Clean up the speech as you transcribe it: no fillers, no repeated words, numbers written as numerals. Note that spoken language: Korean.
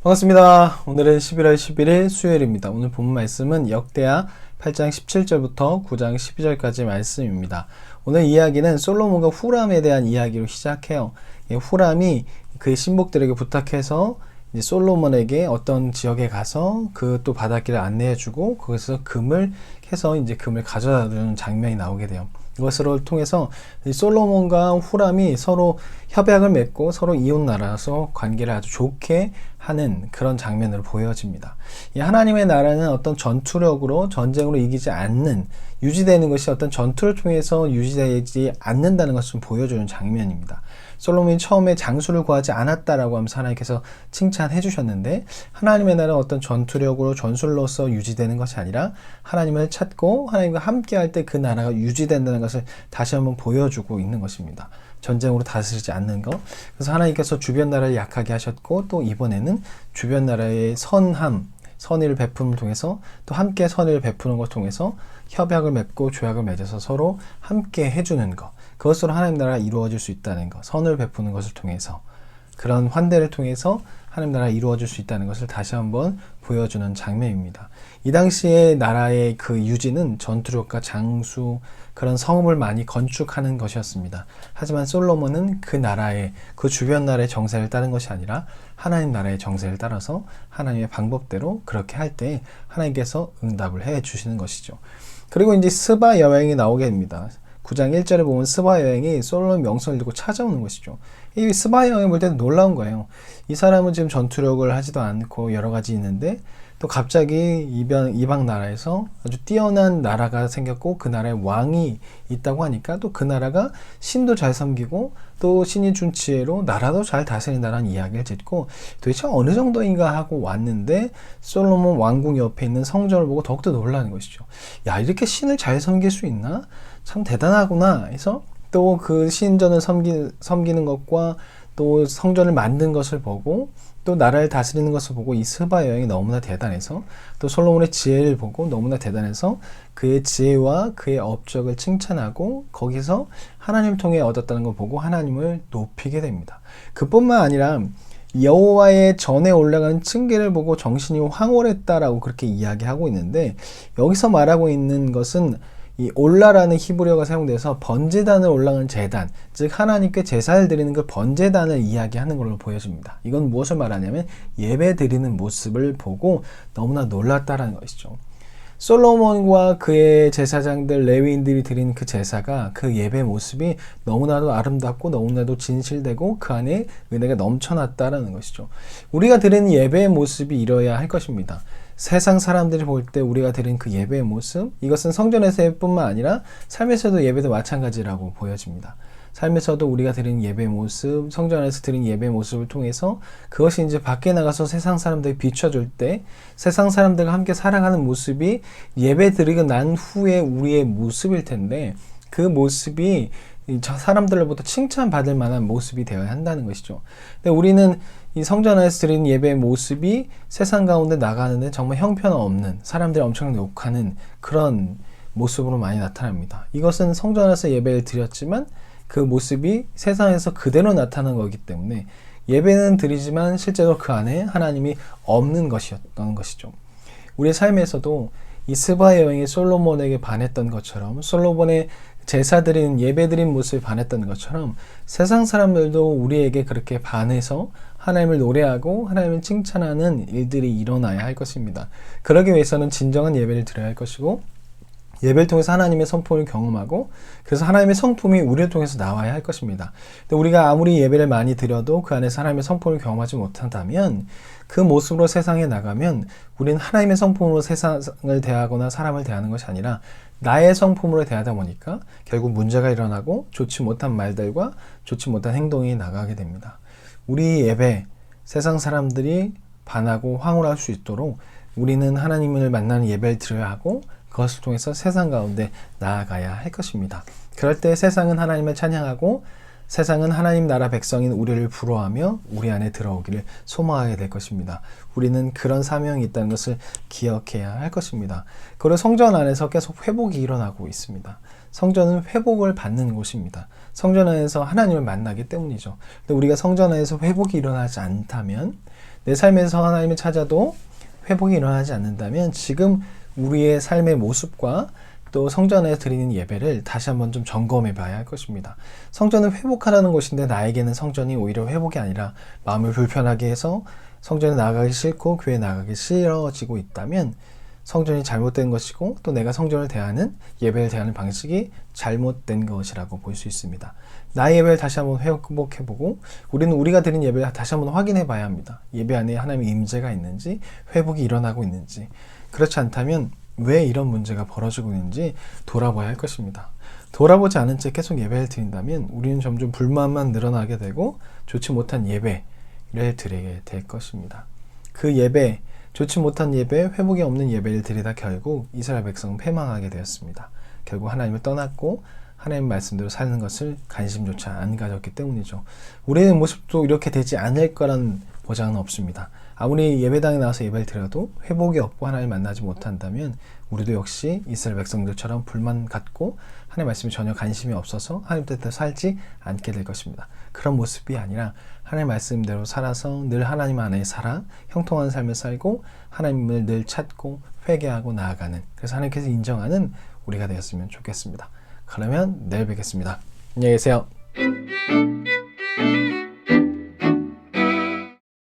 반갑습니다. 오늘은 11월 11일 수요일입니다. 오늘 본 말씀은 역대하 8장 17절부터 9장 12절까지 말씀입니다. 오늘 이야기는 솔로몬과 후람에 대한 이야기로 시작해요. 후람이 그의 신복들에게 부탁해서 이제 솔로몬에게 어떤 지역에 가서 그 또 바닷길을 안내해주고 거기서 금을 해서 이제 금을 가져다 주는 장면이 나오게 돼요. 이것을 통해서 솔로몬과 후람이 서로 협약을 맺고 서로 이웃 나라라서 관계를 아주 좋게 하는 그런 장면으로 보여집니다. 이 하나님의 나라는 어떤 전투력으로 전쟁으로 이기지 않는, 유지되는 것이 어떤 전투를 통해서 유지되지 않는다는 것을 좀 보여주는 장면입니다. 솔로몬이 처음에 장수를 구하지 않았다라고 하면서 하나님께서 칭찬해 주셨는데, 하나님의 나라는 어떤 전투력으로 전술로서 유지되는 것이 아니라 하나님을 찾고 하나님과 함께 할 때 그 나라가 유지된다는 것을 다시 한번 보여주고 있는 것입니다. 전쟁으로 다스리지 않는 것. 그래서 하나님께서 주변 나라를 약하게 하셨고, 또 이번에는 주변 나라의 선의를 베품을 통해서 또 함께 선의를 베푸는 것을 통해서 협약을 맺고 조약을 맺어서 서로 함께 해주는 것, 그것으로 하나님 나라가 이루어질 수 있다는 것, 선을 베푸는 것을 통해서, 그런 환대를 통해서 하나님 나라가 이루어질 수 있다는 것을 다시 한번 보여주는 장면입니다. 이 당시의 나라의 그 유지는 전투력과 장수, 그런 성읍을 많이 건축하는 것이었습니다. 하지만 솔로몬은 그 나라의, 그 주변 나라의 정세를 따른 것이 아니라 하나님 나라의 정세를 따라서 하나님의 방법대로 그렇게 할 때 하나님께서 응답을 해 주시는 것이죠. 그리고 이제 스바 여행이 나오게 됩니다. 9장 1절에 보면 스바 여행이 솔로몬 명성을 듣고 찾아오는 것이죠. 이 스바 여행을 볼 때도 놀라운 거예요. 이 사람은 지금 전투력을 하지도 않고 여러 가지 있는데, 또 갑자기 이방 나라에서 아주 뛰어난 나라가 생겼고 그 나라에 왕이 있다고 하니까, 또 그 나라가 신도 잘 섬기고 또 신이 준 지혜로 나라도 잘 다스린다는 이야기를 듣고 도대체 어느 정도인가 하고 왔는데, 솔로몬 왕궁 옆에 있는 성전을 보고 더욱더 놀라는 것이죠. 야, 이렇게 신을 잘 섬길 수 있나? 참 대단하구나 해서, 또 그 신전을 섬기는 것과 또 성전을 만든 것을 보고 또 나라를 다스리는 것을 보고 이 스바 여행이 너무나 대단해서, 또 솔로몬의 지혜를 보고 너무나 대단해서 그의 지혜와 그의 업적을 칭찬하고 거기서 하나님을 통해 얻었다는 걸 보고 하나님을 높이게 됩니다. 그뿐만 아니라 여호와의 전에 올라가는 층계를 보고 정신이 황홀했다라고 그렇게 이야기하고 있는데, 여기서 말하고 있는 것은 이 올라라는 히브리어가 사용돼서 번제단을 올라가는 제단, 즉 하나님께 제사를 드리는 그 번제단을 이야기하는 걸로 보여집니다. 이건 무엇을 말하냐면 예배 드리는 모습을 보고 너무나 놀랐다라는 것이죠. 솔로몬과 그의 제사장들, 레위인들이 드린 그 제사가, 그 예배 모습이 너무나도 아름답고 너무나도 진실되고 그 안에 은혜가 넘쳐났다라는 것이죠. 우리가 드리는 예배의 모습이 이러야 할 것입니다. 세상 사람들이 볼 때 우리가 드린 그 예배의 모습, 이것은 성전에서의 뿐만 아니라 삶에서도 예배도 마찬가지라고 보여집니다. 삶에서도 우리가 드린 예배의 모습, 성전 안에서 드린 예배의 모습을 통해서 그것이 이제 밖에 나가서 세상 사람들이 비춰줄 때 세상 사람들과 함께 살아가는 모습이 예배 드리고 난 후에 우리의 모습일 텐데, 그 모습이 저 사람들로부터 칭찬받을 만한 모습이 되어야 한다는 것이죠. 근데 우리는 이 성전 안에서 드리는 예배의 모습이 세상 가운데 나가는데 정말 형편없는, 사람들이 엄청 욕하는 그런 모습으로 많이 나타납니다. 이것은 성전 안에서 예배를 드렸지만 그 모습이 세상에서 그대로 나타난 거기 때문에 예배는 드리지만 실제로 그 안에 하나님이 없는 것이었던 것이죠. 우리의 삶에서도 이 스바 여행이 솔로몬에게 반했던 것처럼, 솔로몬의 제사 드리는 예배 드린 모습에 반했던 것처럼 세상 사람들도 우리에게 그렇게 반해서 하나님을 노래하고 하나님을 칭찬하는 일들이 일어나야 할 것입니다. 그러기 위해서는 진정한 예배를 드려야 할 것이고, 예배를 통해서 하나님의 성품을 경험하고, 그래서 하나님의 성품이 우리를 통해서 나와야 할 것입니다. 근데 우리가 아무리 예배를 많이 드려도 그 안에서 하나님의 성품을 경험하지 못한다면, 그 모습으로 세상에 나가면 우리는 하나님의 성품으로 세상을 대하거나 사람을 대하는 것이 아니라 나의 성품으로 대하다 보니까 결국 문제가 일어나고 좋지 못한 말들과 좋지 못한 행동이 나가게 됩니다. 우리 예배, 세상 사람들이 반하고 황홀할 수 있도록 우리는 하나님을 만나는 예배를 드려야 하고, 그것을 통해서 세상 가운데 나아가야 할 것입니다. 그럴 때 세상은 하나님을 찬양하고 세상은 하나님 나라 백성인 우리를 부러워하며 우리 안에 들어오기를 소망하게 될 것입니다. 우리는 그런 사명이 있다는 것을 기억해야 할 것입니다. 그리고 성전 안에서 계속 회복이 일어나고 있습니다. 성전은 회복을 받는 곳입니다. 성전 안에서 하나님을 만나기 때문이죠. 근데 우리가 성전 안에서 회복이 일어나지 않다면, 내 삶에서 하나님을 찾아도 회복이 일어나지 않는다면 지금 우리의 삶의 모습과 또 성전에서 드리는 예배를 다시 한번 좀 점검해 봐야 할 것입니다. 성전을 회복하라는 곳인데 나에게는 성전이 오히려 회복이 아니라 마음을 불편하게 해서 성전에 나가기 싫고 교회에 나가기 싫어지고 있다면 성전이 잘못된 것이고 또 내가 성전을 대하는, 예배를 대하는 방식이 잘못된 것이라고 볼 수 있습니다. 나의 예배를 다시 한번 회복해보고 우리는 우리가 드린 예배를 다시 한번 확인해 봐야 합니다. 예배 안에 하나님의 임재가 있는지, 회복이 일어나고 있는지. 그렇지 않다면 왜 이런 문제가 벌어지고 있는지 돌아봐야 할 것입니다. 돌아보지 않은 채 계속 예배를 드린다면 우리는 점점 불만만 늘어나게 되고 좋지 못한 예배를 드리게 될 것입니다. 그 예배, 좋지 못한 예배, 회복이 없는 예배를 드리다 결국 이스라엘 백성은 패망하게 되었습니다. 결국 하나님을 떠났고 하나님 말씀대로 사는 것을 관심조차 안 가졌기 때문이죠. 우리의 모습도 이렇게 되지 않을 거라는 보장은 없습니다. 아무리 예배당에 나와서 예배를 드려도 회복이 없고 하나님을 만나지 못한다면 우리도 역시 이스라엘 백성들처럼 불만 갖고 하나님 말씀에 전혀 관심이 없어서 하나님 뜻대로 살지 않게 될 것입니다. 그런 모습이 아니라 하나님 말씀대로 살아서 늘 하나님 안에 살아 형통한 삶을 살고 하나님을 늘 찾고 회개하고 나아가는, 그래서 하나님께서 인정하는 우리가 되었으면 좋겠습니다. 그러면 내일 뵙겠습니다. 안녕히 계세요.